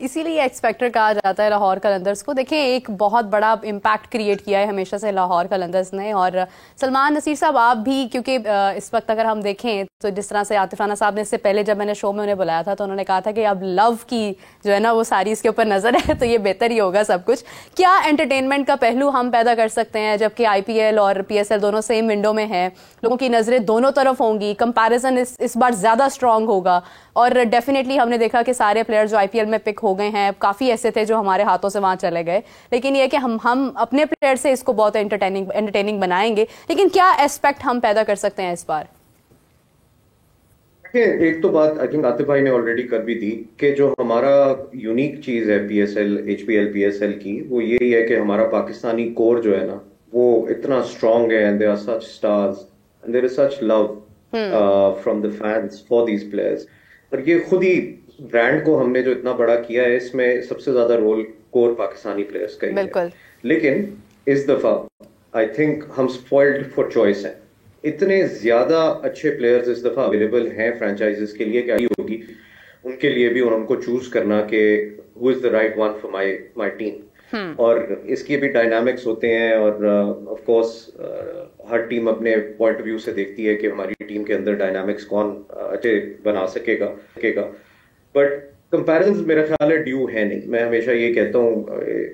اسی لیے x factor کہا جاتا ہے لاہور قلندرز کو. دیکھیں ایک بہت بڑا امپیکٹ کریٹ کیا ہے ہمیشہ سے لاہور قلندرز نے, اور سلمان نصیر صاحب آپ بھی, کیونکہ اس وقت اگر ہم دیکھیں تو جس طرح سے عاطف رانا صاحب نے اس سے پہلے جب میں نے شو میں انہیں بلایا تھا تو انہوں نے کہا تھا کہ اب لو کی جو ہے نا وہ ساری اس کے اوپر نظر ہے, تو یہ بہتر ہی ہوگا سب کچھ. کیا انٹرٹینمنٹ کا پہلو ہم پیدا کر سکتے ہیں جبکہ آئی پی ایل اور پی ایس ایل دونوں سیم ونڈو میں ہیں, لوگوں کی نظریں دونوں طرف ہوں گی, کمپیریزن اس بار زیادہ اسٹرانگ ہوگا, اور ڈیفینیٹلی ہم نے دیکھا کہ سارے پلیئر جو آئی پی ایل میں پک ہو گئے ہیں, کافی ایسے تھے جو ہمارے ہاتھوں سے وہاں چلے گئے, لیکن یہ کہ ہم اپنے پلیئر سے اس کو بہت انٹرٹیننگ بنائیں گے, لیکن کیا ایسپیکٹ ہم پیدا کر سکتے ہیں اس بار؟ ایک تو بات آئی تھنک عاطف بھائی نے آلریڈی کر بھی دی کہ جو ہمارا یونیک چیز ہے P S L, H P L, P S L کی, وہ یہی ہے کہ ہمارا پاکستانی کور جو ہے نا وہ اتنا اسٹرانگ ہے, and there are such stars and there is such love from the fans for these players. اور یہ خود ہی برانڈ کو ہم نے جو اتنا بڑا کیا ہے, اس میں سب سے زیادہ رول کور پاکستانی پلیئرز کا ہی ہے. لیکن اس دفعہ آئی تھنک ہم اسپوائلڈ فار چوائس ہیں. اتنے زیادہ اچھے پلیئرز اس دفعہ اویلیبل ہیں فرینچائزز کے لیے, کیا ہوگی ان کے لیے بھی اور ان کو چوز کرنا کہ who is the right one for my team. اور اس کی بھی ڈائنامکس ہوتے ہیں, اور آف کورس ہر ٹیم اپنے پوائنٹ آف ویو سے دیکھتی ہے کہ ہماری ٹیم کے اندر ڈائنامکس کون اچھے بنا سکے گا. بٹ کمپیریزن میرا خیال ہے ڈیو ہے نہیں. میں ہمیشہ یہ کہتا ہوں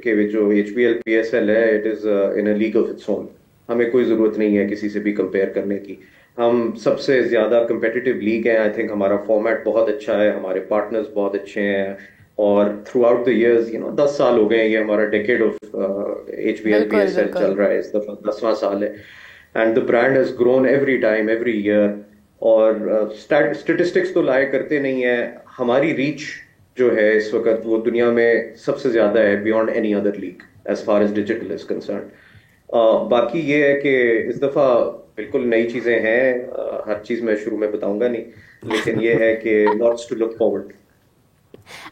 کہ جو H P L P S L ہے, it is in a league of its own. ہمیں کوئی ضرورت نہیں ہے کسی سے بھی کمپیئر کرنے کی. ہم سب سے زیادہ کمپیٹیٹیو لیگ ہیں. آئی تھنک ہمارا فارمیٹ بہت اچھا ہے, ہمارے پارٹنرز بہت اچھے ہیں, اور تھرو آؤٹ دا ایئرز 10 سال ہو گئے ہیں, یہ ہمارا decade of H P L P S L چل رہا ہے, اس دفعہ 10واں سال ہے. And the brand has grown every time every year. اور اسٹیٹسٹکس تو لائے کرتے نہیں ہیں, ہماری ریچ جو ہے اس وقت وہ دنیا میں سب سے زیادہ ہے beyond any other league as far as digital is concerned. باقی یہ ہے کہ اس دفعہ بالکل نئی چیزیں ہیں, ہر چیز میں شروع میں بتاؤں گا نہیں, لیکن یہ ہے کہ لاٹس ٹو لک فارورڈ.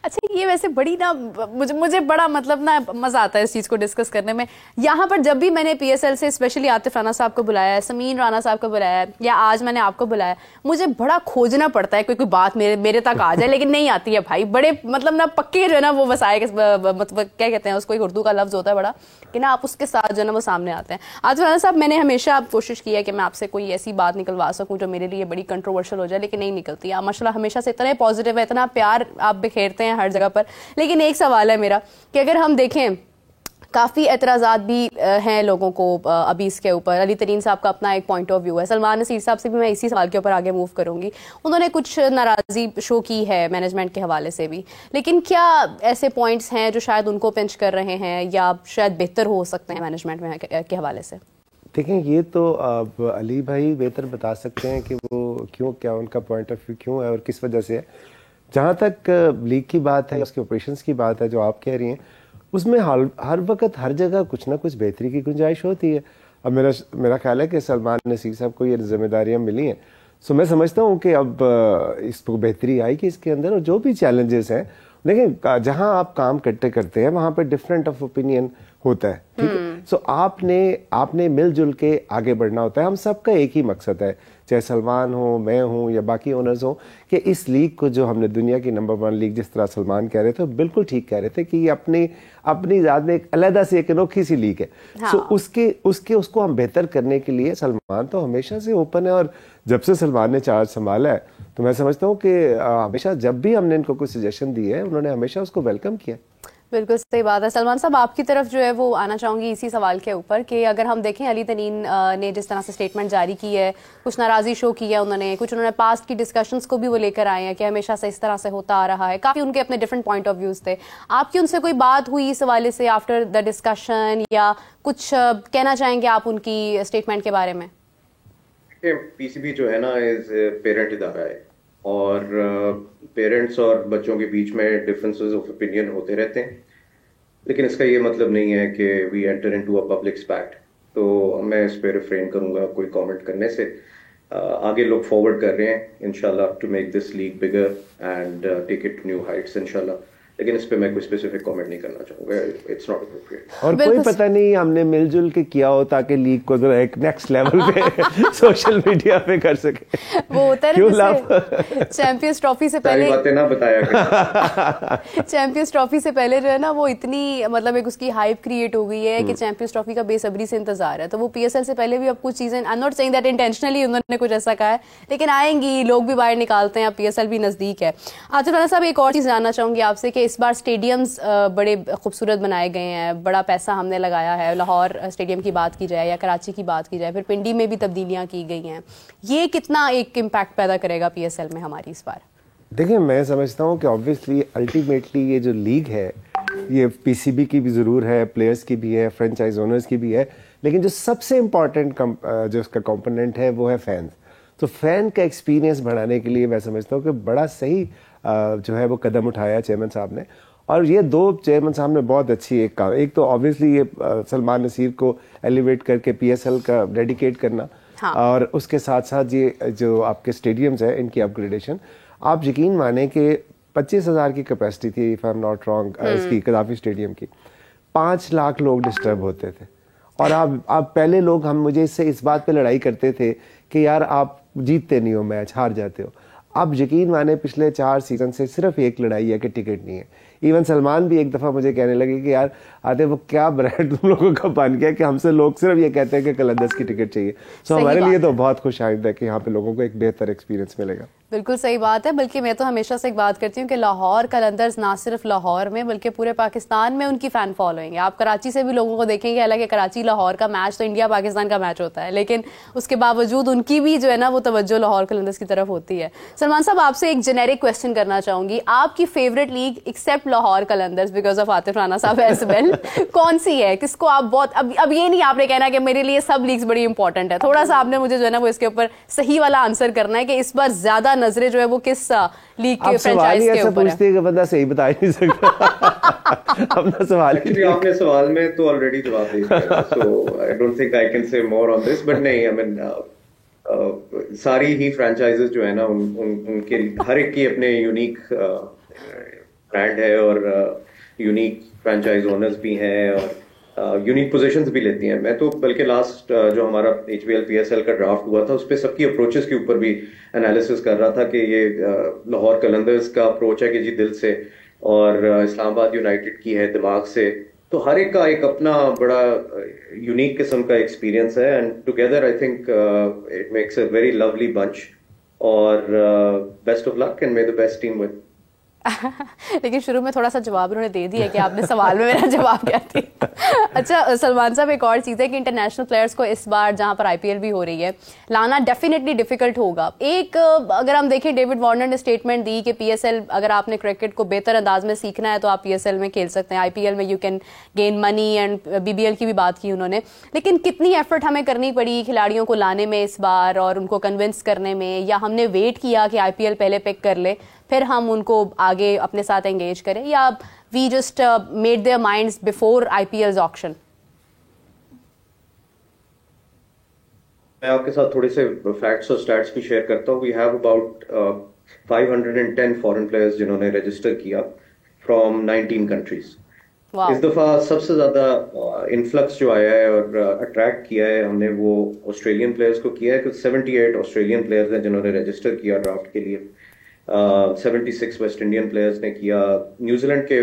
اچھا یہ ویسے بڑی نا مجھے بڑا مطلب نا مزہ آتا ہے اس چیز کو ڈسکس کرنے میں. یہاں پر جب بھی میں نے پی ایس ایل سے اسپیشلی عاطف رانا صاحب کو بلایا ہے, سمین رانا صاحب کو بلایا ہے, یا آج میں نے آپ کو بلایا, مجھے بڑا کھوجنا پڑتا ہے کوئی بات میرے تک آ جائے, لیکن نہیں آتی ہے بھائی. بڑے مطلب نا پکے جو ہے نا وہ وسائے مطلب کیا کہتے ہیں اس کو, ایک اردو کا لفظ ہوتا ہے بڑا, کہ نا آپ اس کے ساتھ جو ہے نا وہ سامنے آتے ہیں. عاطف رانا صاحب میں نے ہمیشہ کوشش کی ہے کہ میں آپ سے کوئی ایسی بات نکلوا سکوں جو میرے لیے بڑی کنٹروورشل ہو جائے, لیکن نہیں نکلتی. آپ ماشاء اللہ ہمیشہ سے اتنے پازیٹیو ہے, اتنا پیار آپ بکھیرتے ہیں ہر جگہ پر. لیکن ایک سوال ہے میرا کہ اگر ہم دیکھیں کافی اعتراضات بھی ہیں لوگوں کو ابھی اس کے اوپر. علی ترین صاحب کا اپنا ایک پوائنٹ آف ویو ہے, سلمان نصیر صاحب سے بھی میں اسی سوال کے اوپر آگے موو کروں گی. انہوں نے کچھ ناراضی شو کی ہے مینجمنٹ کے حوالے سے بھی, لیکن کیا ایسے پوائنٹس ہیں جو شاید ان کو پنچ کر رہے ہیں یا شاید بہتر ہو سکتے ہیں مینجمنٹ کے حوالے سے؟ دیکھیں یہ تو اب علی بھائی بہتر بتا سکتے ہیں کہ وہ کیوں, کیا ان کا پوائنٹ آف ویو کیوں ہے اور کس وجہ سے ہے. جہاں تک لیگ کی بات ہے, اس کے آپریشنس کی بات ہے جو آپ کہہ رہی ہیں, اس میں ہر وقت ہر جگہ کچھ نہ کچھ بہتری کی گنجائش ہوتی ہے. اب میرا خیال ہے کہ سلمان نصیر صاحب کو یہ ذمہ داریاں ملی ہیں, سو میں سمجھتا ہوں کہ اب اس کو بہتری آئے گی اس کے اندر. اور جو بھی چیلنجز ہیں, لیکن جہاں آپ کام کرتے ہیں وہاں پہ ڈفرینٹ آف اوپینین ہوتا ہے, ٹھیک ہے. سو آپ نے مل جل کے آگے بڑھنا ہوتا ہے. ہم سب کا ایک ہی مقصد ہے, چاہے سلمان ہو, میں ہوں یا باقی اونرز ہوں, کہ اس لیگ کو جو ہم نے دنیا کی نمبر 1 لیگ, جس طرح سلمان کہہ رہے تھے, بالکل ٹھیک کہہ رہے تھے کہ یہ اپنی ذات میں ایک علیحدہ سے ایک انوکھی سی لیگ ہے. سو اس کو ہم بہتر کرنے کے لیے سلمان تو ہمیشہ سے اوپن ہے, اور جب سے سلمان نے چارج سنبھالا ہے تو میں سمجھتا ہوں کہ ہمیشہ جب بھی ہم نے ان کو کوئی سجیشن دی ہے, انہوں نے ہمیشہ اس کو ویلکم کیا. بالکل صحیح بات ہے. سلمان صاحب آپ کی طرف جو ہے وہ آنا چاہوں گی اسی سوال کے اوپر کہ اگر ہم دیکھیں علی تنین نے جس طرح سے اسٹیٹمنٹ جاری کی ہے, کچھ ناراضی شو کی ہے انہوں نے پاسٹ کی ڈسکشنز کو بھی وہ لے کر آئے ہیں کہ ہمیشہ سے اس طرح سے ہوتا آ رہا ہے. کافی ان کے اپنے ڈفرینٹ پوائنٹ آف ویوز تھے. آپ کی ان سے کوئی بات ہوئی اس حوالے سے آفٹر دا ڈسکشن, یا کچھ کہنا چاہیں گے آپ ان کی اسٹیٹمنٹ کے بارے میں؟ پی سی بی جو ہے نا پیرنٹ ادارہ ہے, اور پیرنٹس اور بچوں کے بیچ میں ڈفرینسز آف اوپینین ہوتے رہتے ہیں, لیکن اس کا یہ مطلب نہیں ہے کہ we enter into a public aspect. تو میں اس پہ ریفرین کروں گا کوئی کامنٹ کرنے سے. آگے لک فارورڈ کر رہے ہیں انشاءاللہ to make this league bigger and take it to new heights انشاءاللہ. لیکن اس پہ میں کوئی اسپیسیفک کامنٹ نہیں کرنا چاہوں گا, اٹس ناٹ اپروپریٹ. اور کوئی پتہ نہیں ہم نے مل جل کے کیا ہو تاکہ لیگ کو ذرا ایک نیکسٹ لیول پہ سوشل میڈیا پہ کر سکے. وہ ہوتا ہے نا چیمپئنز ٹرافی سے پہلے باتیں نہ بتایا چیمپئنز ٹرافی سے پہلے جو ہے نا وہ اتنی مطلب ایک اس کی ہائپ کریٹ ہو گئی ہے کہ چیمپئنز ٹرافی کا بے صبری سے انتظار ہے. تو وہ پی ایس ایل سے پہلے بھی اب کچھ چیزیں, I am not saying that intentionally انہوں نے کچھ ایسا کہا ہے, لیکن آئیں گی, لوگ بھی باہر نکالتے ہیں, اب پی ایس ایل بھی نزدیک ہے. عاطف رانا صاحب ایک اور چیز جاننا چاہوں گی آپ سے کہ اس بار اسٹیڈیمز بڑے خوبصورت بنائے گئے ہیں, بڑا پیسہ ہم نے لگایا ہے. لاہور اسٹیڈیم کی بات کی جائے یا کراچی کی بات کی جائے, پھر پنڈی میں بھی تبدیلیاں کی گئی ہیں, یہ کتنا ایک امپیکٹ پیدا کرے گا پی ایس ایل میں ہماری اس بار؟ دیکھیں میں سمجھتا ہوں کہ آبویسلی الٹیمیٹلی یہ جو لیگ ہے یہ پی سی بی کی بھی ضرور ہے, پلیئرس کی بھی ہے, فرینچائز اونرز کی بھی ہے, لیکن جو سب سے امپورٹنٹ جو اس کا کمپوننٹ ہے وہ ہے فینس. تو فین کا ایکسپیرینس بڑھانے کے لیے میں سمجھتا ہوں کہ بڑا صحیح جو ہے وہ قدم اٹھایا چیئرمین صاحب نے. اور یہ دو چیئرمین صاحب نے بہت اچھی ایک کام, ایک تو آبویسلی یہ سلمان نصیر کو ایلیویٹ کر کے پی ایس ایل کا ڈیڈیکیٹ کرنا, اور اس کے ساتھ ساتھ یہ جو آپ کے اسٹیڈیمز ہیں ان کی اپ گریڈیشن. آپ یقین مانیں کہ 25,000 کی کیپیسٹی تھی if I am not wrong اس کی قذافی اسٹیڈیم کی, 5 لاکھ لوگ ڈسٹرب ہوتے تھے. اور آپ پہلے لوگ ہم مجھے اس بات پہ لڑائی کرتے تھے کہ یار آپ جیتتے نہیں ہو میچ, ہار جاتے ہو. اب یقین مانے پچھلے 4 سیزن سے صرف ایک لڑائی ہے کہ ٹکٹ نہیں ہے. ایون سلمان بھی ایک دفعہ مجھے کہنے لگے کہ یار آتے وہ کیا برانڈ تم لوگوں کا بن گیا کہ ہم سے لوگ صرف یہ کہتے ہیں کہ قلندرز کی ٹکٹ چاہیے. سو ہمارے لیے تو بہت خوش آئند ہے کہ یہاں پہ لوگوں کو ایک بہتر ایکسپیرینس ملے گا. بالکل صحیح بات ہے, بلکہ میں تو ہمیشہ سے ایک بات کرتی ہوں کہ لاہور قلندرز نہ صرف لاہور میں بلکہ پورے پاکستان میں ان کی فین فالوئنگ ہے. آپ کراچی سے بھی لوگوں کو دیکھیں گے, حالانکہ کراچی لاہور کا میچ تو انڈیا پاکستان کا میچ ہوتا ہے, لیکن اس کے باوجود ان کی بھی جو ہے نا وہ توجہ لاہور قلندرز کی طرف ہوتی ہے. سلمان صاحب آپ سے ایک جنیرک کویسچن کرنا چاہوں گی, آپ کی favourite league accept Lahore Qalandars because of Atif Rana صاحب ایز ویل کون سی ہے, کس کو آپ بہت, اب یہ نہیں آپ نے کہنا کہ میرے لیے سب لیگز بڑی امپورٹنٹ ہے, تھوڑا سا آپ نے مجھے جو ہے نا وہ اس کے اوپر صحیح والا آنسر کرنا ہے کہ اس بار زیادہ نظریں جو ہے وہ کس لیگ کے فرنچائز کے اوپر ہے. پوچھتے ہیں کہ بندہ صحیح بتا ہی نہیں سکتا. اپنا سوال آپ نے سوال میں تو آلریڈی جواب دے دیا, so I don't think I can say more on this, but نہیں, آئی مین ساری ہی فرینچائزز جو ہے نا ان کے ہر ایک کی اپنے یونیک برانڈ ہے اور یونیک فرینچائز اونرز بھی ہیں اور یونیک پوزیشنز بھی لیتی ہیں. میں تو بلکہ لاسٹ جو ہمارا H B L P S L کا ڈرافٹ ہوا تھا اس پہ سب کی اپروچز کے اوپر بھی انالیسس کر رہا تھا کہ یہ لاہور قلندرز کا اپروچ ہے کہ جی دل سے, اور اسلام آباد یونائٹیڈ کی ہے دماغ سے. تو ہر ایک کا ایک اپنا بڑا یونیک قسم کا ایکسپیرینس ہے, and together I think it makes a very lovely bunch, اور best of luck and may the best team win. لیکن شروع میں تھوڑا سا جواب انہوں نے دے دیا کہ آپ نے سوال میں میرا جواب کیا تھی. اچھا سلمان صاحب, ایک اور چیز ہے کہ انٹرنیشنل پلیئرس کو اس بار جہاں پر آئی پی ایل بھی ہو رہی ہے لانا ڈیفینیٹلی ڈیفیکلٹ ہوگا. ایک اگر ہم دیکھیں ڈیوڈ وارنر نے اسٹیٹمنٹ دی کہ پی ایس ایل اگر آپ نے کرکٹ کو بہتر انداز میں سیکھنا ہے تو آپ پی ایس ایل میں کھیل سکتے ہیں, آئی پی ایل میں you can gain money, and B B L کی بھی بات کی انہوں نے. لیکن کتنی ایفرٹ ہمیں کرنی پڑی کھلاڑیوں کو لانے میں اس بار اور ان کو کنونس کرنے میں, یا ہم نے ویٹ کیا کہ آئی پی ایل پہلے پک کر لے پھر ہم ان کو آگے اپنے ساتھ انگیج کریں, یا we just made their minds before I P L's auction? میں آپ کے ساتھ تھوڑے سے فیکٹس اور اسٹیٹس بھی شیئر کرتا ہوں. We have about 510 foreign players جنہوں نے رجسٹر کیا فرام 19 کنٹریز. اس دفعہ سب سے زیادہ انفلکس جو آیا ہے اور اٹریکٹ کیا ہے ہم نے وہ آسٹریلین پلیئرز کو کیا ہے, کہ 78 آسٹریلین پلیئرز ہیں جنہوں نے رجسٹر کیا ڈرافٹ کے لیے, 76 ویسٹ انڈین پلیئرز نے کیا, نیوزی لینڈ کے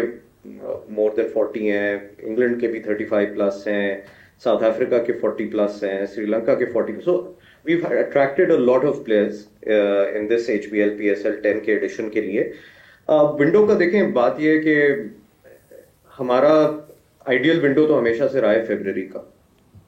مور دین 40 ہیں, انگلینڈ کے بھی 35 پلس ہیں, ساؤتھ افریقہ کے 40 پلس ہیں, سری لنکا کے 40. So we've attracted a lot of players in this H B L P S L 10 کے ایڈیشن کے لیے. ونڈو کا دیکھیں, بات یہ ہے کہ ہمارا آئیڈیل ونڈو تو ہمیشہ سے رہا ہے فیبرری کا,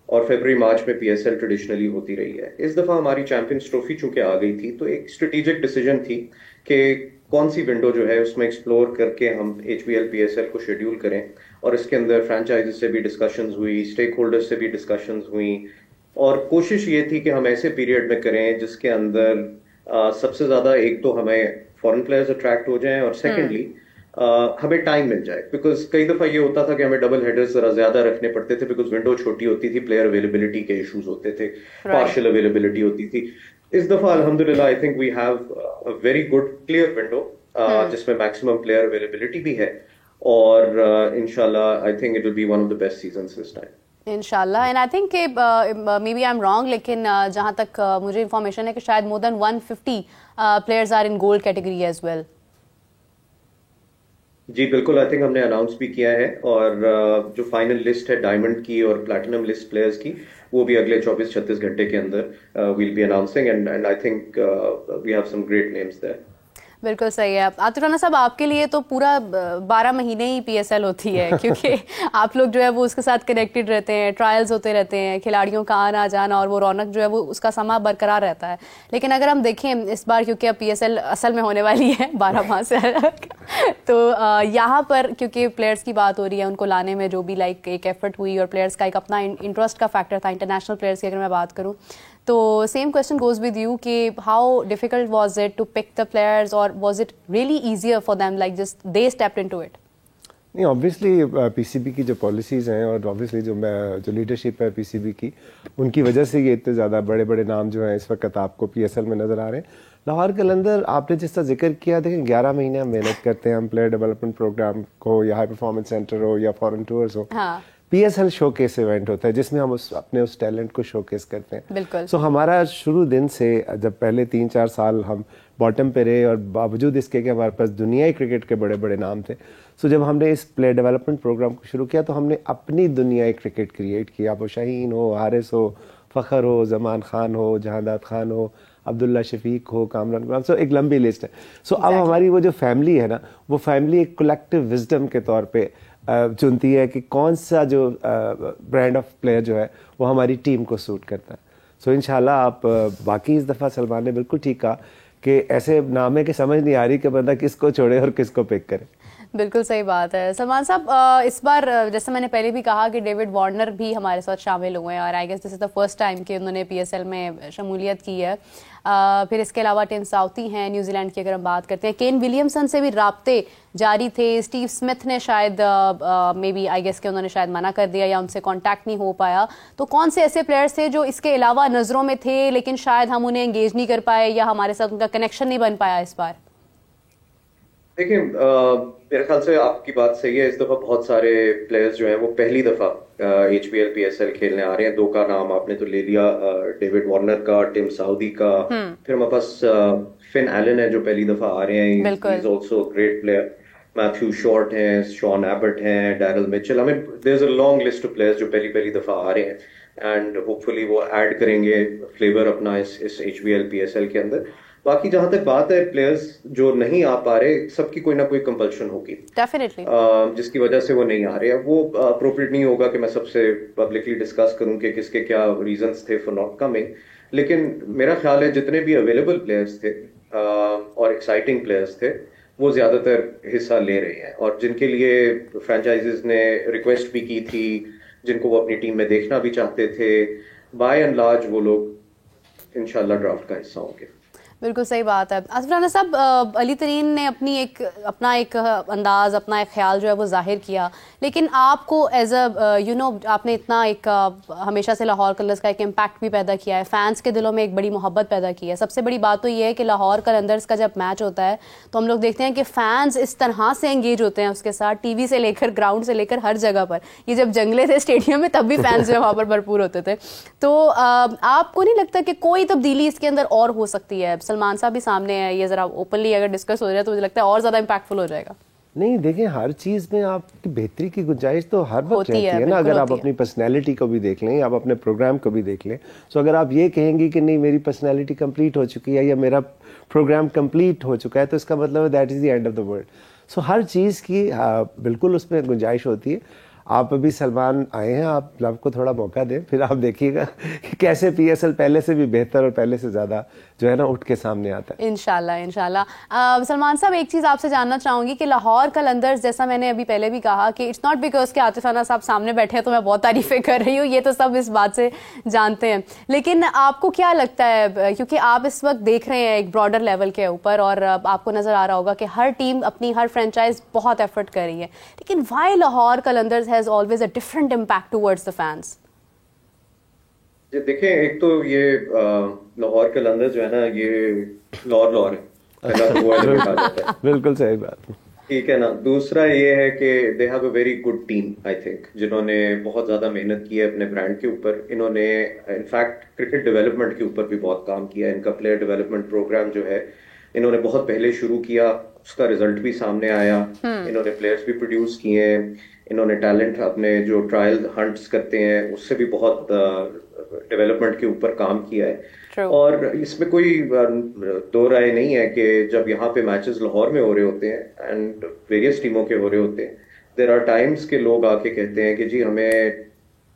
اور فیبرری مارچ میں پی ایس ایل ٹریڈیشنلی ہوتی رہی ہے. اس دفعہ ہماری چیمپئنز ٹرافی چونکہ آ گئی تھی تو ایک اسٹریٹجک ڈیسیجن تھی کہ کون سی ونڈو جو ہے اس میں ایکسپلور کر کے ہم H B L P S L کو شیڈیول کریں, اور اس کے اندر فرینچائزز سے بھی ڈسکشنز ہوئی, اسٹیک ہولڈرز سے بھی ڈسکشنز ہوئیں, اور کوشش یہ تھی کہ ہم ایسے پیریڈ میں کریں جس کے اندر سب سے زیادہ ایک تو ہمیں فارن پلیئرز اٹریکٹ ہو جائیں, اور سیکنڈلی ہمیں ٹائم مل جائے. بیکاز کئی دفعہ یہ ہوتا تھا کہ ہمیں ڈبل ہیڈرز ذرا زیادہ رکھنے پڑتے تھے بیکاز ونڈو چھوٹی ہوتی تھی, پلیئر اویلیبلٹی کے ایشوز ہوتے تھے, پارشل اویلیبلٹی ہوتی تھی. اس دفعہ الحمدللہ I think we have a very good clear window جس میں میکسیمم پلیئر اویلیبلٹی بھی ہے, اور انشاءاللہ I think it will be one of the best seasons this time انشاءاللہ. اینڈ آئی تھنک کہ may be I am wrong, لیکن جہاں تک مجھے انفارمیشن ہے کہ شاید more than 150 players are in gold category as well. جی بالکل, آئی تھنک ہم نے اناؤنس بھی کیا ہے, اور جو فائنل لسٹ ہے ڈائمنڈ کی اور پلیٹینم لسٹ پلیئرز کی, وہ بھی اگلے 24-36 گھنٹے کے اندر we'll be announcing, and I think we have some great names there. بالکل صحیح ہے. عاطف رانا صاحب, آپ کے لیے تو پورا 12 مہینے ہی پی ایس ایل ہوتی ہے, کیونکہ آپ لوگ جو ہے وہ اس کے ساتھ کنیکٹڈ رہتے ہیں, ٹرائلز ہوتے رہتے ہیں, کھلاڑیوں کا آنا جانا اور وہ رونق جو ہے وہ اس کا سما برقرار رہتا ہے. لیکن اگر ہم دیکھیں اس بار, کیونکہ اب پی ایس ایل اصل میں ہونے والی ہے 12 ماہ سے الگ, تو یہاں پر کیونکہ پلیئرس کی بات ہو رہی ہے, ان کو لانے میں جو بھی لائک ایک ایفرٹ ہوئی, اور پلیئرس کا ایک اپنا انٹرسٹ کا فیکٹر تھا, انٹرنیشنل پلیئرس کی اگر میں بات کروں, تو same question goes with you کہ how difficult was it to pick the players, اور was it really easier for them like just they stepped into it? نہیں, آبویسلی پی سی بی کی جو پالیسیز ہیں اور آبویسلی جو leadership ہے پی C B کی, ان کی وجہ سے یہ اتنے زیادہ بڑے بڑے نام جو ہیں اس وقت آپ کو پی ایس ایل میں نظر آ رہے ہیں. لاہور کے اندر آپ نے جس طرح ذکر کیا, دیکھیں 11 مہینے ہم محنت کرتے ہیں, ہم پلیئر ڈیولپمنٹ پروگرام کو یا ہائی پرفارمنس سینٹر ہو یا فارن ٹورز ہو, پی ایس ایل شو کیس ایونٹ ہوتا ہے جس میں ہم اپنے اس ٹیلنٹ کو شو کیس کرتے ہیں. بالکل. سو ہمارا شروع دن سے جب پہلے 3-4 سال ہم باٹم پہ رہے, اور باوجود اس کے کہ ہمارے پاس دنیائی کرکٹ کے بڑے بڑے نام تھے, سو جب ہم نے اس پلیئر ڈیولپمنٹ پروگرام کو شروع کیا تو ہم نے اپنی دنیائی کرکٹ کریٹ کی. اب وہ شاہین ہو, حارث ہو, فخر ہو, زمان خان ہو, جہانداد خان ہو, عبداللہ شفیق ہو, کامران قرآن, سو ایک لمبی لسٹ ہے. سو اب ہماری وہ جو فیملی ہے نا, وہ فیملی ایک کلیکٹیو وزڈم کے طور پہ چنتی ہے کہ کون سا جو برانڈ آف پلیئر جو ہے وہ ہماری ٹیم کو سوٹ کرتا ہے. سو انشاءاللہ آپ باقی اس دفعہ سلمان نے بالکل ٹھیک کہا کہ ایسے نام ہے کہ سمجھ نہیں آ رہی کہ بندہ کس کو چھوڑے اور کس کو پک کرے. بالکل صحیح بات ہے. سلمان صاحب, اس بار جیسے میں نے پہلے بھی کہا کہ ڈیوڈ وارنر بھی ہمارے ساتھ شامل ہوئے ہیں, اور I guess this is the first time کہ انہوں نے پی ایس ایل میں شمولیت کی ہے. پھر اس کے علاوہ ٹیم ساؤتھی ہیں نیوزی لینڈ کی, اگر ہم بات کرتے ہیں کین ولیمسن سے بھی رابطے جاری تھے. اسٹیو اسمتھ نے شاید مے بی آئی گیس کہ انہوں نے شاید منع کر دیا یا ان سے کانٹیکٹ نہیں ہو پایا. تو کون سے ایسے پلیئرس تھے جو اس کے علاوہ نظروں میں تھے لیکن شاید ہم انہیں انگیج نہیں کر پائے یا ہمارے ساتھ ان کا کنیکشن نہیں بن پایا اس بار؟ دیکھیں, میرے خیال سے آپ کی بات صحیح ہے. اس دفعہ بہت سارے پلیئرز جو ہیں وہ پہلی دفعہ H P L P S L کھیلنے آ رہے ہیں. 2 کا نام آپ نے تو لے لیا, ڈیوڈ وارنر کا, ٹیم ساؤدی کا, پھر ہمارے پاس فن ایلن ہے جو پہلی دفعہ آ رہے ہیں, he is also great player. Matthew Short ہیں, شان ایبٹ ہیں, Daryl Mitchell. I mean there is a long list of players جو پہلی دفعہ آ رہے ہیں, اینڈ ہوپ فلی وہ ایڈ کریں گے فلیور اپنا اس H P L P S L کے اندر. باقی جہاں تک بات ہے پلیئرز جو نہیں آ پا رہے, سب کی کوئی نہ کوئی کمپلشن ہوگی جس کی وجہ سے وہ نہیں آ رہے. اب وہ اپروپریٹ نہیں ہوگا کہ میں سب سے پبلکلی ڈسکس کروں کہ کس کے کیا ریزنس تھے فار ناٹ کمنگ, لیکن میرا خیال ہے جتنے بھی اویلیبل پلیئرز تھے اور ایکسائٹنگ پلیئرز تھے وہ زیادہ تر حصہ لے رہے ہیں, اور جن کے لیے فرینچائزز نے ریکویسٹ بھی کی تھی, جن کو وہ اپنی ٹیم میں دیکھنا بھی چاہتے تھے, بائی اینڈ لارج وہ لوگ انشاءاللہ ڈرافٹ کا حصہ ہوں گے. بالکل صحیح بات ہے. عاطف رانا صاحب, علی ترین نے اپنا ایک انداز, اپنا ایک خیال جو ہے وہ ظاہر کیا, لیکن آپ کو ایز اے یو نو آپ نے اتنا ایک ہمیشہ سے لاہور کلرز کا ایک امپیکٹ بھی پیدا کیا ہے, فینس کے دلوں میں ایک بڑی محبت پیدا کی ہے. سب سے بڑی بات تو یہ ہے کہ لاہور کلندرز کا جب میچ ہوتا ہے تو ہم لوگ دیکھتے ہیں کہ فینس اس طرح سے انگیج ہوتے ہیں اس کے ساتھ, ٹی وی سے لے کر گراؤنڈ سے لے کر ہر جگہ پر. یہ جب جنگلے تھے اسٹیڈیم میں تب بھی فینس جو ہے وہاں پر بھرپور ہوتے تھے. تو آپ کو نہیں لگتا کہ کوئی تبدیلی اس کے اندر اور ہو سکتی ہے؟ سلمان صاحب بھی سامنے ہے, یہ ذرا اوپنلی اگر ڈسکس ہو جائے تو مجھے لگتا ہے اور زیادہ امپیکٹفل ہو جائے گا. نہیں دیکھیں, ہر چیز میں آپ کی بہتری کی گنجائش تو ہر وقت رہتی ہے نا. اگر آپ اپنی پرسنالٹی کو بھی دیکھ لیں, آپ اپنے پروگرام کو بھی دیکھ لیں, سو اگر آپ یہ کہیں گی کہ نہیں میری پرسنالٹی کمپلیٹ ہو چکی ہے یا میرا پروگرام کمپلیٹ ہو چکا ہے, تو اس کا مطلب ہے that is the end of the world. So ہر چیز کی بالکل اس میں گنجائش ہوتی ہے. آپ ابھی سلمان آئے ہیں, آپ کو تھوڑا موقع دیں, پھر آپ دیکھیے گا کہ کیسے پی ایس ایل پہلے سے بھی بہتر اور پہلے سے زیادہ جو ہے نا اٹھ کے سامنے آتا ہے. انشاءاللہ. سلمان صاحب, ایک چیز آپ سے جاننا چاہوں گی کہ لاہور کلندرز, جیسا میں نے ابھی پہلے بھی کہا کہ اٹس ناٹ بیکاز کہ عاطف رانا صاحب سامنے بیٹھے ہیں تو میں بہت تعریفیں کر رہی ہوں, یہ تو سب اس بات سے جانتے ہیں, لیکن آپ کو کیا لگتا ہے, کیونکہ آپ اس وقت دیکھ رہے ہیں ایک براڈر لیول کے اوپر اور آپ کو نظر آ رہا ہوگا کہ ہر ٹیم اپنی ہر فرینچائز بہت ایفرٹ کر رہی ہے, لیکن why Lahore Qalandars has always a different impact towards the fans? دیکھیں, ایک تو یہ لاہور کلندرز جو ہے نا, یہ لاہور ہے. بالکل صحیح بات. ٹھیک ہے نا. دوسرا یہ ہے کہ they have a very good team I think, جنہوں نے بہت زیادہ محنت کی ہے اپنے برانڈ کے اوپر. انہوں نے انفیکٹ کرکٹ ڈیولپمنٹ کے اوپر بھی بہت کام کیا ہے. ان کا پلیئر ڈیولپمنٹ پروگرام جو ہے انہوں نے بہت پہلے شروع کیا, اس کا رزلٹ بھی سامنے آیا. انہوں نے پلیئرز بھی پروڈیوس کیے ہیں. انہوں نے ٹیلنٹ اپنے جو ٹرائل ہنٹس کرتے ہیں اس سے بھی بہت ڈیولپمنٹ کے اوپر کام کیا ہے. اور اس میں کوئی دو رائے نہیں ہے کہ جب یہاں پہ میچز لاہور میں ہو رہے ہوتے ہیں اینڈ ویریس ٹیموں کے ہو رہے ہوتے ہیں, دیر آر ٹائمز کے لوگ آ کے کہتے ہیں کہ جی ہمیں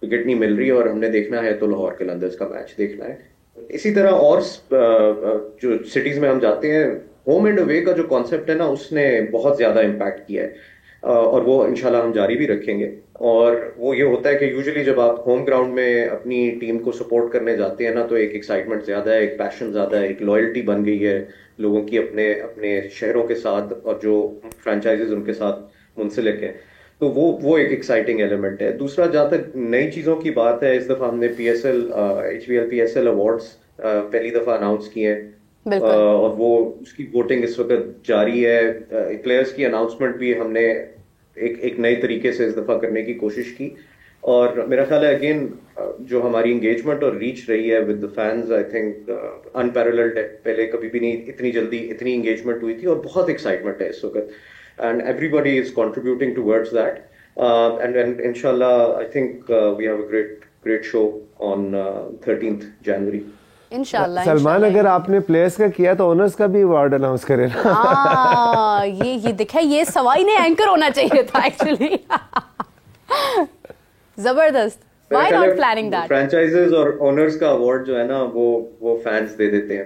ٹکٹ نہیں مل رہی اور ہم نے دیکھنا ہے تو لاہور قلندرز کا میچ دیکھنا ہے. اسی طرح اور جو سٹیز میں ہم جاتے ہیں, ہوم اینڈ اوے کا جو کانسیپٹ ہے نا اس نے بہت زیادہ امپیکٹ کیا ہے, اور وہ انشاءاللہ ہم جاری بھی رکھیں گے. اور وہ یہ ہوتا ہے کہ یوزلی جب آپ ہوم گراؤنڈ میں اپنی ٹیم کو سپورٹ کرنے جاتے ہیں نا تو ایک ایکسائٹمنٹ زیادہ ہے, ایک پیشن زیادہ ہے, ایک لوئلٹی بن گئی ہے لوگوں کی اپنے شہروں کے ساتھ اور جو فرانچائزز ان کے ساتھ منسلک ہیں. تو وہ ایک ایکسائٹنگ ایلیمنٹ ہے. دوسرا جہاں تک نئی چیزوں کی بات ہے, اس دفعہ ہم نے HBL PSL ایوارڈز پہلی دفعہ اناؤنس کیے ہیں اور وہ اس کی ووٹنگ اس وقت جاری ہے. پلیئرز کی اناؤنسمنٹ بھی ہم نے ایک نئے طریقے سے اس دفعہ کرنے کی کوشش کی, اور میرا خیال ہے اگین جو ہماری انگیجمنٹ اور ریچ رہی ہے with the fans I think unparalleled ہے. پہلے کبھی بھی نہیں اتنی جلدی اتنی انگیجمنٹ ہوئی تھی, اور بہت ایکسائٹمنٹ ہے اس وقت, and everybody is contributing towards that. And انشاءاللہ I think we have a great show on 13th January. Salman, اگر آپ نے پلیئرز کا کیا تو اونرز کا بھی ایوارڈ اناؤنس کرے نا. یہ دیکھا, یہ سوائی نے اینکر ہونا چاہیے تھا ایکچولی. زبردست. Why not planning that? فرانچائزز اور اونرز کا ایوارڈ جو ہے نا وہ فینس دے دیتے ہیں.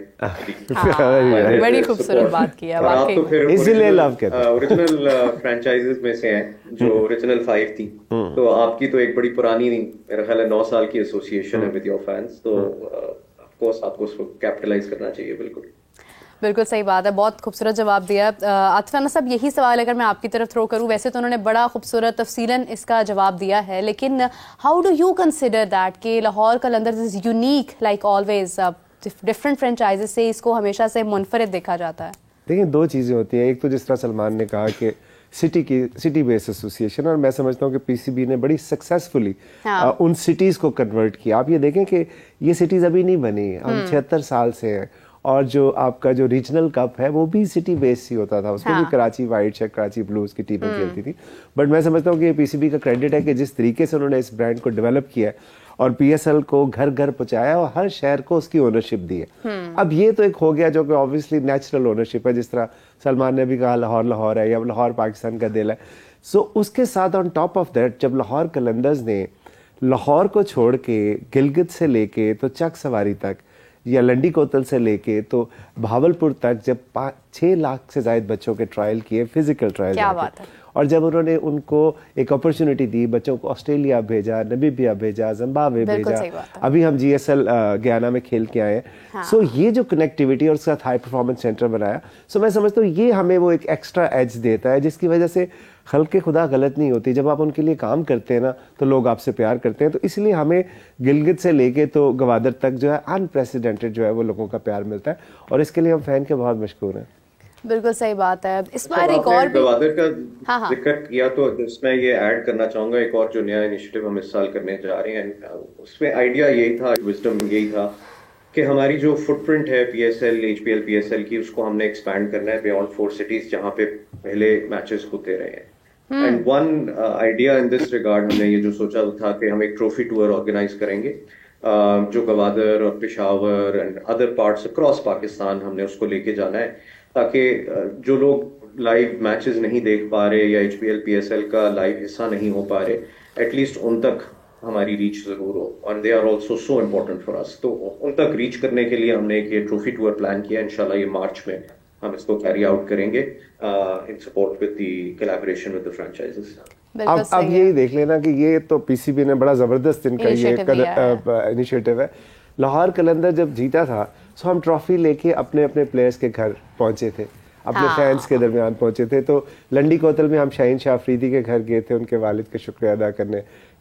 بڑی خوبصورت بات کی ہے آپ تو پھر اسی لیے لو کرتے ہیں. اوریجنل فرانچائزز میں سے ہیں جو اوریجنل 5 تھی, تو آپ کی تو ایک بڑی پرانی میرا خیال ہے 9 سال کی ایسوسیشن ہے ود یور فینس, تو آف کورس آپ کو اس کو کیپٹلائز کرنا چاہیے. بالکل صحیح بات ہے, بہت خوبصورت جواب دیا. عاطف انس صاحب, یہی سوال اگر میں آپ کی طرف تھرو کروں, ویسے تو انہوں نے بڑا خوبصورت تفصیلاً اس کا جواب دیا ہے, لیکن how do you consider that کہ Lahore Qalandars is unique like always, different franchises سے اس کو ہمیشہ سے منفرد دیکھا جاتا ہے؟ دیکھیں, 2 چیزیں ہوتی ہیں. ایک تو جس طرح سلمان نے کہا کہ سٹی بیس ایسوسیشن, اور میں سمجھتا ہوں کہ PCB نے بڑی سکسیسفلی ان سٹیز کو کنورٹ کیا. آپ یہ دیکھیں کہ یہ سٹیز ابھی نہیں بنی, ہم 76 سال سے ہیں, اور جو آپ کا جو ریجنل کپ ہے وہ بھی سٹی بیس ہی ہوتا تھا, اس میں بھی کراچی وائٹ یا کراچی بلوز کی ٹیمیں کھیلتی تھی. بٹ میں سمجھتا ہوں کہ یہ PCB کا کریڈٹ ہے کہ جس طریقے سے انہوں نے اس برانڈ کو ڈیولپ کیا اور PSL کو گھر گھر پہنچایا اور ہر شہر کو اس کی اونرشپ دی ہے. اب یہ تو ایک ہو گیا جو کہ آبویسلی نیچرل اونرشپ ہے, جس طرح سلمان نے بھی کہا لاہور ہے یا لاہور پاکستان کا دل ہے. سو اس کے ساتھ آن ٹاپ آف دیٹ جب لاہور قلندرز نے لاہور کو چھوڑ کے گلگت سے لے کے تو چک سواری تک یا لنڈی کوتل سے لے کے تو بھاولپور تک جب 6 لاکھ سے زائد بچوں کے ٹرائل کیے, فزیکل ٹرائل, اور جب انہوں نے ان کو ایک اپرچونٹی دی, بچوں کو آسٹریلیا بھیجا, نمیبیا بھیجا, زمبابوے بھیجا, ابھی ہم GSL گیانا میں کھیل کے آئے ہیں. سو یہ جو کنیکٹیوٹی اور اس کے ساتھ ہائی پرفارمنس سینٹر بنایا, سو میں سمجھتا ہوں یہ ہمیں وہ ایک ایکسٹرا ایج دیتا ہے, جس کی وجہ سے خلق خدا غلط نہیں ہوتی. جب آپ ان کے لیے کام کرتے ہیں نا تو لوگ آپ سے پیار کرتے ہیں. تو اس لیے ہمیں گلگت سے لے کے تو گوادر تک جو ہے انپریسیڈنٹڈ جو ہے وہ لوگوں کا پیار ملتا ہے, اور اس کے لیے ہم فین کے بہت مشکور ہیں. بالکل صحیح بات ہے. اس بار ایک اور گوادر کا ذکر کیا تو اس میں یہ ایڈ کرنا چاہوں گا, ایک اور جو نیا انیشیٹو ہم اس سال کرنے جا رہے ہیں, اس میں آئیڈیا یہی تھا, وزڈم یہی تھا کہ ہماری جو فٹ پرنٹ ہے PSL HBL PSL کی, اس کو ہم نے ایکسپینڈ کرنا ہے بیونڈ 4 سٹیز جہاں پہ پہلے میچز ہوتے رہے ہیں. And one idea in this regard ہم نے یہ جو سوچا تھا کہ ہم ایک ٹرافی ٹور آرگنائز کریں گے جو گوادر اور Peshawar and other parts across Pakistan ہم نے اس کو لے کے جانا ہے, تاکہ جو لوگ لائیو میچز نہیں دیکھ پا رہے یا HBL PSL کا لائیو حصہ نہیں ہو پا رہے, ایٹ لیسٹ ان تک ہماری ریچ ضرور ہو, اور they are also so important for us. تو ان تک ریچ کرنے کے لیے ہم نے ایک یہ ٹرافی ٹور پلان کیا. انشاءاللہ یہ مارچ میں ہم اس کو کیری آؤٹ کریں گے in support with the collaboration with the franchises. اب یہی دیکھ لینا کہ یہ تو PCB نے بڑا زبردست ان کا یہ انیشیٹو ہے. لاہور قلندر جب جیتا تھا سو ہم ٹرافی لے کے اپنے اپنے پلیئرز کے گھر پہنچے تھے, اپنے فینس کے درمیان پہنچے تھے. تو لنڈی کوتل میں ہم شاہین شاہ افریدی کے گھر گئے تھے ان کے والد کا شکریہ ادا کرنے.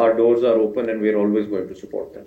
our doors are open and we are always going to support them.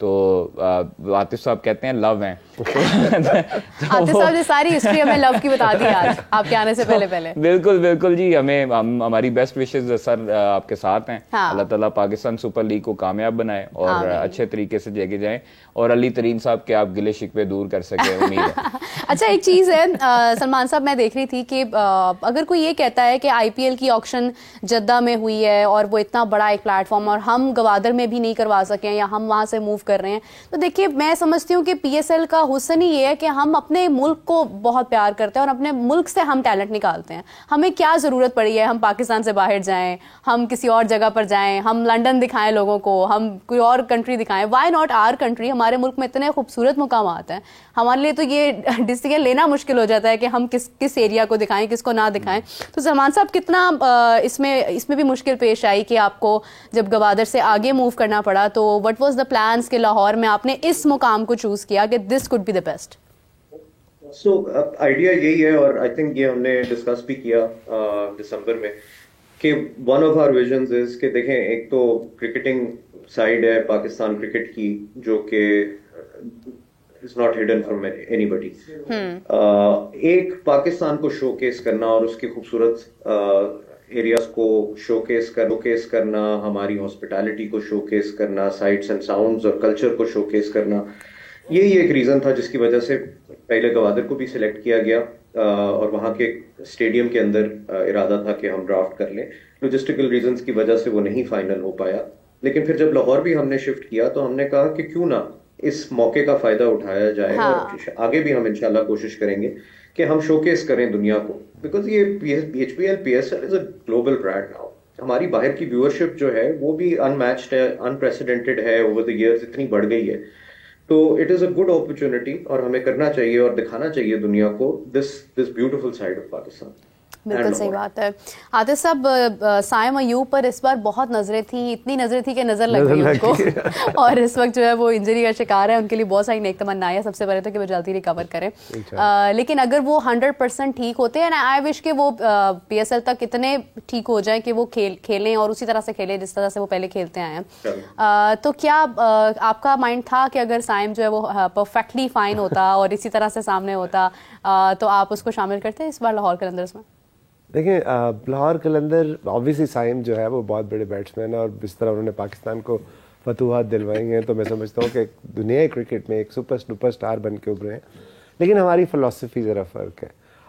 تو عاطف صاحب کہتے ہیں لو ہیں. عاطف صاحب نے ساری ہسٹری ہمیں لو کی بتا دی آج آپ کے آنے سے پہلے. بالکل بالکل جی, ہماری بیسٹ وشز سر آپ کے ساتھ ہیں. اللہ تعالیٰ پاکستان سپر لیگ کو کامیاب بنائے اور اچھے طریقے سے لے کے جائیں, اور علی ترین صاحب کے آپ گلے شکوے دور کر سکیں, امید ہے. اچھا ایک چیز ہے سلمان صاحب, میں دیکھ رہی تھی کہ اگر کوئی یہ کہتا ہے کہ آئی پی ایل کی آکشن جدہ میں ہوئی ہے اور وہ اتنا بڑا ایک پلیٹ فارم اور ہم گوادر میں بھی نہیں کروا سکے یا ہم وہاں سے موو کر رہے ہیں, تو دیکھیے میں سمجھتی ہوں کہ پی ایس ایل کا حسن ہی یہ ہے کہ ہم اپنے ملک کو بہت پیار کرتے ہیں اور اپنے ملک سے ہم ٹیلنٹ نکالتے ہیں. ہمیں کیا ضرورت پڑی ہے ہم پاکستان سے باہر جائیں, ہم کسی اور جگہ پر جائیں, ہم لنڈن دکھائیں لوگوں کو, ہم کوئی اور کنٹری دکھائیں. Why not our country? ہمارے ملک میں اتنے خوبصورت مقامات ہیں, ہمارے لیے تو یہ ڈیسیژن لینا مشکل ہو جاتا ہے کہ ہم کس ایریا کو دکھائیں کس کو نہ دکھائیں. تو سلمان صاحب کتنا اس میں بھی مشکل پیش آئی کہ آپ کو جب گوادر سے آگے موو کرنا پڑا, تو وٹ واز دا پلانس کہ لاہور میں آپ نے اس مقام کو چوز کیا کہ this could be the best? So idea یہی ہے, اور آئی تھنک یہ ہم نے ڈسکس بھی کیا دسمبر میں, کہ ون آف آور ویژنز از کہ دیکھیں ایک تو کرکٹنگ سائڈ ہے پاکستان کرکٹ کی جو کہ is not hidden from anybody. ایک پاکستان کو شو کیس کرنا اور اس کی خوبصورت ایریاز کو شو کیس کرنا, ہماری ہاسپٹیلٹی کو شو کیس کرنا, سائٹس اینڈ ساؤنڈز اور کلچر کو شو کیس کرنا, یہی ایک ریزن تھا جس کی وجہ سے پہلے گوادر کو بھی سلیکٹ کیا گیا اور وہاں کے اسٹیڈیم کے اندر ارادہ تھا کہ ہم ڈرافٹ کر لیں. لوجسٹیکل ریزنز کی وجہ سے وہ نہیں فائنل ہو پایا, لیکن پھر جب لاہور بھی ہم نے شفٹ کیا تو ہم نے کہا کہ کیوں نہ اس موقع کا فائدہ اٹھایا جائے, اور آگے بھی ہم انشاءاللہ کوشش کریں گے کہ ہم شو کیس کریں دنیا کو, بیکاز یہ H P L P S L is a global brand now. ہماری باہر کی ویورشپ جو ہے وہ بھی انمیچڈ ہے, انپریسیڈنٹڈ ہے, اوور دی ایئرز اتنی بڑھ گئی ہے. تو it is a good opportunity اور ہمیں کرنا چاہیے اور دکھانا چاہیے دنیا کو this beautiful side of Pakistan. بالکل صحیح بات ہے. عاطف صاحب, سائم ایوب پر اس بار بہت نظریں تھیں, اتنی نظریں تھیں کہ نظر لگ گئی ان کو, اور اس وقت جو ہے وہ انجری کا شکار ہے. ان کے لیے بہت ساری نیک تمنائیں ہیں سب سے پہلے تو کہ وہ جلدی ریکور کریں, لیکن اگر وہ 100% ٹھیک ہوتے ہیں, آئی وش کہ وہ پی ایس ایل تک اتنے ٹھیک ہو جائیں کہ وہ کھیلیں اور اسی طرح سے کھیلیں جس طرح سے وہ پہلے کھیلتے آئے ہیں. تو کیا آپ کا مائنڈ تھا کہ اگر سائم جو ہے وہ پرفیکٹلی فائن ہوتا اور اسی طرح سے سامنے ہوتا تو آپ اس کو شامل کرتے اس بار لاہور قلندرز میں؟ دیکھیں لاہور قلندر آبویسلی سائم جو ہے وہ بہت بڑے بیٹسمین ہیں, اور جس طرح انہوں نے پاکستان کو فتوحات دلوائی ہیں تو میں سمجھتا ہوں کہ دنیا کرکٹ میں ایک سپر اسٹار بن کے ابھرے ہیں. لیکن ہماری فلسفی ذرا فرق ہے.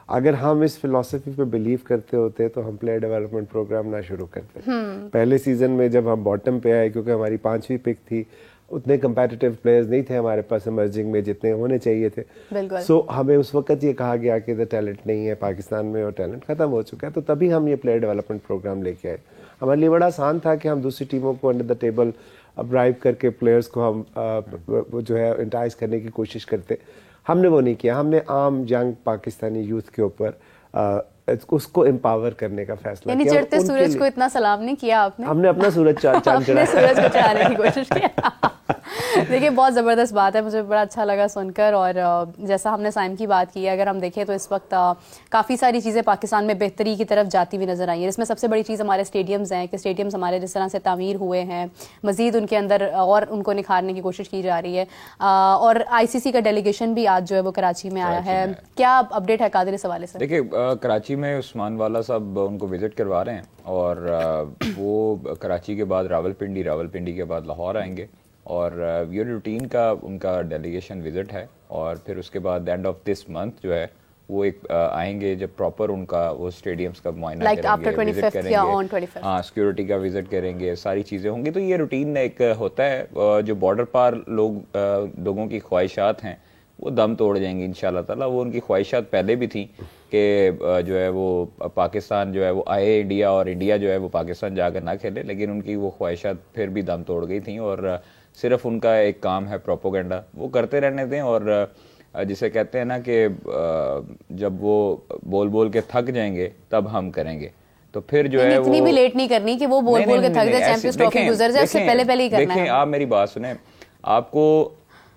اگر ہم اس فلسفی پہ بلیو کرتے ہوتے تو ہم پلیئر ڈیولپمنٹ پروگرام نہ شروع کرتے. پہلے سیزن میں جب ہم باٹم پہ آئے, کیونکہ ہماری 5ویں پک تھی, اتنے کمپیٹیٹیو پلیئرز نہیں تھے ہمارے پاس ایمرجنگ میں جتنے ہونے چاہیے تھے. سو ہمیں اس وقت یہ کہا گیا کہ ٹیلنٹ نہیں ہے پاکستان میں اور ٹیلنٹ ختم ہو چکا ہے, تو تبھی ہم یہ پلیئر ڈیولپمنٹ پروگرام لے کے آئے. ہمارے لیے بڑا آسان تھا کہ ہم دوسری ٹیموں کو انڈر دا ٹیبل برائب کر کے پلیئرز کو ہم جو ہے انٹائز کرنے کی کوشش کرتے. ہم نے وہ نہیں کیا. ہم نے عام ینگ پاکستانی یوتھ کے اوپر اس کو امپاور کرنے کا فیصلہ کیا. چڑھتے سورج کو اتنا سلام نہیں کیا آپ نے, ہم نے اپنا سورج چاند چڑھایا, سورج کو چڑھانے کی کوشش کی. دیکھیے بہت زبردست بات ہے, مجھے بڑا اچھا لگا سن کر. اور جیسا ہم نے سائم کی بات کی ہے, اگر ہم دیکھیں تو اس وقت کافی ساری چیزیں پاکستان میں بہتری کی طرف جاتی ہوئی نظر آئی ہیں. اس میں سب سے بڑی چیز ہمارے اسٹیڈیمز ہیں کہ اسٹیڈیمز ہمارے جس طرح سے تعمیر ہوئے ہیں, مزید ان کے اندر اور ان کو نکھارنے کی کوشش کی جا رہی ہے. اور آئی سی سی کا ڈیلیگیشن بھی آج جو ہے وہ کراچی میں آیا ہے. کیا اپڈیٹ ہے قادر اس حوالے سے؟ دیکھیے کراچی میں عثمان والا صاحب ان کو وزٹ کروا رہے ہیں, اور وہ کراچی کے بعد راولپنڈی کے بعد لاہور آئیں گے, اور یہ روٹین کا ان کا ڈیلیگیشن وزٹ ہے. اور پھر اس کے بعد اینڈ آف دس منتھ جو ہے وہ ایک آئیں گے جب پراپر ان کا وہ اسٹیڈیمز کا معائنہ کریں گے, وزٹ کریں گے, ہاں سیکورٹی کا وزٹ کریں گے, ساری چیزیں ہوں گی. تو یہ روٹین ایک ہوتا ہے, جو بارڈر پار لوگوں کی خواہشات ہیں وہ دم توڑ جائیں گی انشاءاللہ تعالیٰ. وہ ان کی خواہشات پہلے بھی تھیں کہ جو ہے وہ پاکستان جو ہے وہ آئے انڈیا, اور انڈیا جو ہے وہ پاکستان جا کر نہ کھیلے, لیکن ان کی وہ خواہشات پھر بھی دم توڑ گئی تھیں. اور صرف ان کا ایک کام ہے پروپوگنڈا, وہ کرتے رہنے دیں. اور جسے کہتے ہیں نا کہ جب وہ بول کے تھک جائیں گے تب ہم کریں گے, تو پھر جو ہے اتنی بھی لیٹ نہیں کرنی کہ وہ بول کے تھک جائے, چیمپئنز ٹرافی گزر جائے, اس سے پہلے ہی کرنا ہے. دیکھیں آپ میری بات سنیں,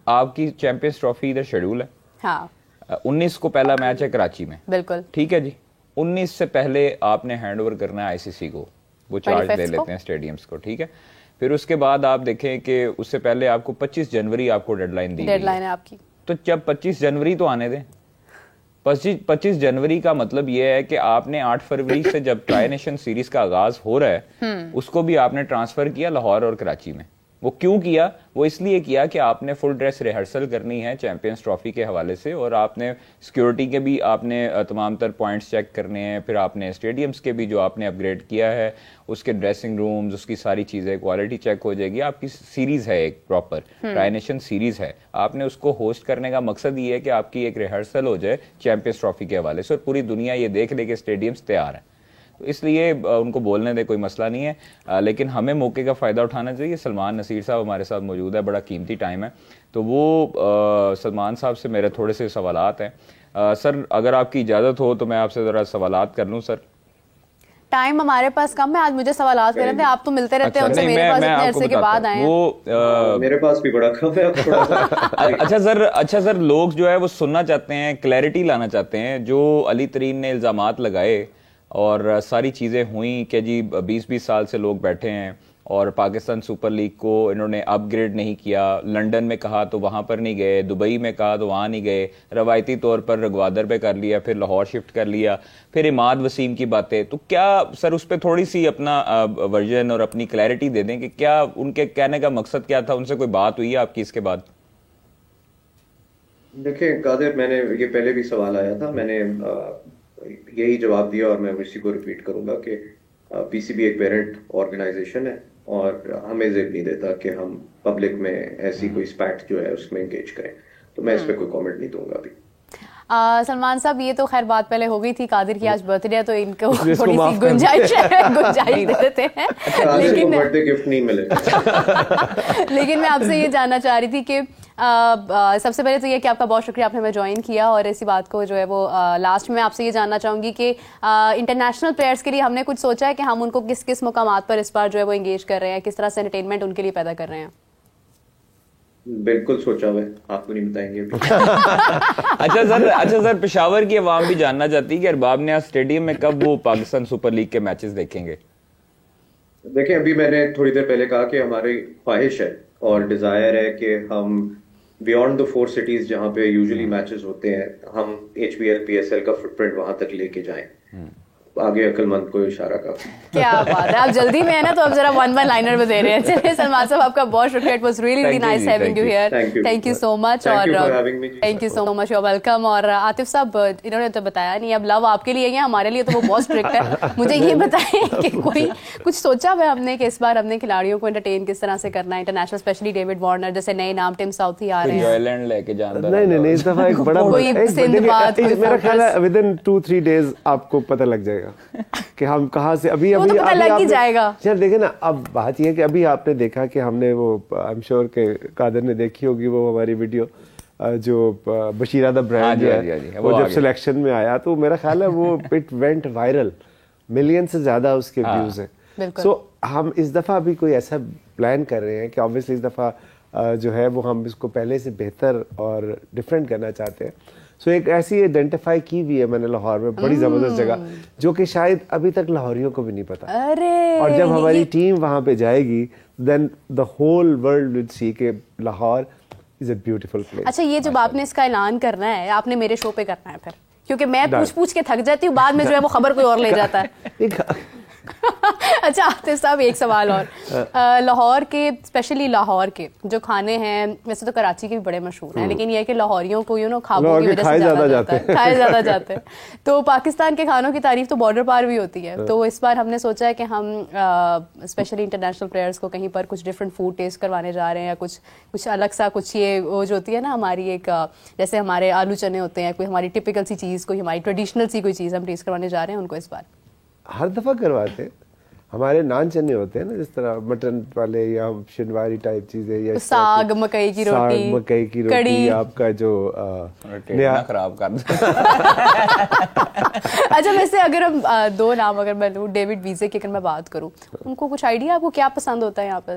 آپ کی چیمپئنز ٹرافی ادھر شیڈول ہے. ہاں 19 کو پہلا میچ ہے کراچی میں, بالکل ٹھیک ہے جی. 19 سے پہلے آپ نے ہینڈ اوور کرنا ہے آئی سی سی کو, وہ چارج لے لیتے ہیں اسٹیڈیمز کو, ٹھیک ہے. پھر اس کے بعد آپ دیکھیں کہ اس سے پہلے آپ کو 25 جنوری آپ کو ڈیڈ لائن دی ڈیڈ لائن ہے آپ کی. تو جب 25 جنوری تو آنے دیں. 25 جنوری کا مطلب یہ ہے کہ آپ نے 8 فروری سے جب ٹرائی نیشن سیریز کا آغاز ہو رہا ہے اس کو بھی آپ نے ٹرانسفر کیا لاہور اور کراچی میں. وہ کیوں کیا؟ وہ اس لیے کیا کہ آپ نے فل ڈریس ریہرسل کرنی ہے چیمپئنز ٹرافی کے حوالے سے, اور آپ نے سیکیورٹی کے بھی آپ نے تمام تر پوائنٹس چیک کرنے ہیں, پھر آپ نے اسٹیڈیمز کے بھی جو آپ نے اپ گریڈ کیا ہے اس کے ڈریسنگ رومز, اس کی ساری چیزیں کوالٹی چیک ہو جائے گی. آپ کی سیریز ہے ایک پراپر ٹرائی نیشن سیریز ہے, آپ نے اس کو ہوسٹ کرنے کا مقصد یہ ہے کہ آپ کی ایک ریہرسل ہو جائے چیمپئنز ٹرافی کے حوالے سے, اور پوری دنیا یہ دیکھ لے کہ اسٹیڈیمز تیار ہیں. تو اس لیے ان کو بولنے دے, کوئی مسئلہ نہیں ہے, لیکن ہمیں موقع کا فائدہ اٹھانا چاہیے. سلمان نصیر صاحب ہمارے ساتھ موجود ہے, بڑا قیمتی ٹائم ہے, تو وہ سلمان صاحب سے میرے تھوڑے سے سوالات ہیں. سر اگر آپ کی اجازت ہو تو میں آپ سے ذرا سوالات کر لوں. سر ٹائم ہمارے پاس کم ہے, آج مجھے سوالات کرنے تھے, آپ تو ملتے رہتے ہیں ان سے, میرے پاس اتنے عرصے کے بعد آئے ہیں. میرے پاس بھی بڑا کم ہے. اچھا سر, لوگ جو ہے وہ سننا چاہتے ہیں, کلیئرٹی لانا چاہتے ہیں. جو علی ترین نے الزامات لگائے اور ساری چیزیں ہوئیں کہ جی 20 سال سے لوگ بیٹھے ہیں اور پاکستان سپر لیگ کو انہوں نے اپ گریڈ نہیں کیا, لنڈن میں کہا تو وہاں پر نہیں گئے, دبئی میں کہا تو وہاں نہیں گئے, روایتی طور پر رگوادر پہ کر لیا, پھر لاہور شفٹ کر لیا, پھر اماد وسیم کی باتیں. تو کیا سر اس پہ تھوڑی سی اپنا ورژن اور اپنی کلیئرٹی دے دیں کہ کیا ان کے کہنے کا مقصد کیا تھا, ان سے کوئی بات ہوئی ہے آپ کی اس کے بعد؟ دیکھیں قادر, میں نے یہ پہلے بھی سوال آیا تھا, میں نے یہی جواب دیا اور میں اسی کو ریپیٹ کروں گا کہ پی سی بی ایک پیرنٹ آرگنائزیشن ہے اور ہمیں ذہن نہیں دیتا کہ ہم پبلک میں ایسی کوئی اسپیکٹ جو ہے اس میں انگیج کریں, تو میں اس پہ کوئی کامنٹ نہیں دوں گا ابھی. سلمان صاحب یہ تو خیر بات پہلے ہو گئی تھی, قادر کی آج برتھ ڈے ہے تو ان کو تھوڑی سی گنجائش دے دیتے ہیں, لیکن برتھ ڈے گفٹ نہیں ملے. لیکن میں آپ سے یہ جاننا چاہ رہی تھی کہ سب سے پہلے تو یہ کہ آپ کا بہت شکریہ, آپ نے ہمیں جوائن کیا, اور اسی بات کو جو ہے وہ لاسٹ میں آپ سے یہ جاننا چاہوں گی کہ انٹرنیشنل پلیئرس کے لیے ہم نے کچھ سوچا ہے کہ ہم ان کو کس کس مقامات پر اس بار جو ہے وہ انگیج کر رہے ہیں, کس طرح سے انٹرٹینمنٹ ان کے لیے پیدا کر رہے ہیں؟ بالکل سوچا ہوا ہے, آپ کو نہیں بتائیں گے. اچھا سر, پشاور کی عوام بھی جاننا چاہتی ہے کہ ارباب نیاز اسٹیڈیم میں کب وہ پاکستان سپر لیگ کے میچز دیکھیں گے؟ دیکھیں ابھی میں نے تھوڑی دیر پہلے کہا کہ ہماری خواہش ہے اور ڈیزائر ہے کہ ہم بیونڈ دا 4 سٹیز جہاں پہ یوزلی میچز ہوتے ہیں, ہم H P L P S L کا فٹ پرنٹ وہاں تک لے کے جائیں. آگے عقل مند کو اشارہ کافی. کیا بات ہے, آپ جلدی میں ہے نا, تو اب ذرا 1 لائنر میں دے رہے ہیں. چلیے سلمان صاحب آپ کا بہت شکریہ, it was really nice having you here, thank you so much, اور thank you so much, you welcome. اور عاطف صاحب انہوں نے تو بتایا نہیں, اب لو آپ کے لیے ہے, ہمارے لیے تو وہ بہت اسٹرکٹ ہے. مجھے یہ بتائیں کہ کوئی کچھ سوچا ہوا ہم نے کہ اس بار اپنے کھلاڑیوں کو انٹرٹین کس طرح سے کرنا ہے انٹرنیشنل, اسپیشلی ڈیوڈ وارنر جیسے نئے نام, ٹم ساؤتھی آ رہے ہیں, انگلینڈ لے کے جانا. نہیں اس دفعہ ایک بڑا میرا خیال ہے ودن 2-3 days آپ کو پتہ لگ جائے گا کہ ہم کہاں سے ابھی لگ ہی جائے گا. چل دیکھیں نا, اب بات یہ ہے کہ ابھی آپ نے دیکھا کہ ہم نے وہ آئی ایم شیور کہ قادر نے دیکھی ہوگی وہ ہماری ویڈیو جو بشیرہ دا برانڈ ہے, وہ جب سلیکشن میں آیا تو میرا خیال ہے وہ اٹ وینٹ وائرل, ملین سے زیادہ اس کے ویوز ہیں. سو ہم اس دفعہ بھی کوئی ایسا پلان کر رہے ہیں کہ آبویسلی اس دفعہ جو ہے وہ ہم اس کو پہلے سے بہتر اور ڈفرینٹ کرنا چاہتے ہیں. سو ایک ایسی آئیڈینٹیفائی کی ہوئی ہے میں نے لاہور میں, بڑی زبردست جگہ جو کہ شاید ابھی تک لاہوریوں کو بھی نہیں پتا, اور جب ہماری ٹیم وہاں پہ جائے گی دین دا ہول ورلڈ ول سی کہ لاہور از اے بیوٹیفل پلیس. اچھا, یہ جب آپ نے اس کا اعلان کرنا ہے, آپ نے میرے شو پہ کرنا ہے پھر, کیونکہ میں پوچھ کے تھک جاتی ہوں, بعد میں جو ہے وہ خبر کوئی اور لے جاتا ہے. اچھا عاطف صاحب ایک سوال اور, لاہور کے اسپیشلی لاہور کے جو کھانے ہیں, ویسے تو کراچی کے بھی بڑے مشہور ہیں, لیکن یہ ہے کہ لاہوریوں کو خوابوں کی وجہ سے کھائے زیادہ جاتے ہیں. تو پاکستان کے کھانوں کی تعریف تو بارڈر پار بھی ہوتی ہے, تو اس بار ہم نے سوچا ہے کہ ہم اسپیشلی انٹرنیشنل پلیئرس کو کہیں پر کچھ ڈفرینٹ فوڈ ٹیسٹ کروانے جا رہے ہیں, یا کچھ الگ سا کچھ, یہ وہ جو ہوتی ہے نا ہماری ایک, جیسے ہمارے آلو چنے ہوتے ہیں, کوئی ہماری ٹپیکل سی چیز, کوئی ہماری ٹریڈیشنل سی کوئی چیز ہم ٹیسٹ کروانے جا رہے ہیں ان کو. اس بار ہر دفعہ کرواتے ہیں, ہمارے نان چنے ہوتے ہیں نا, جس طرح مٹن والے یا شنواری ٹائپ چیزیں, یا ساگ مکئی کی روٹی, آپ کا جو خراب کر اچھا ویسے اگر ہم 2 نام اگر میں لوں, ڈیوڈ ویزے کی اگر میں بات کروں, ان کو کچھ آئیڈیا آپ کو کیا پسند ہوتا ہے یہاں پر؟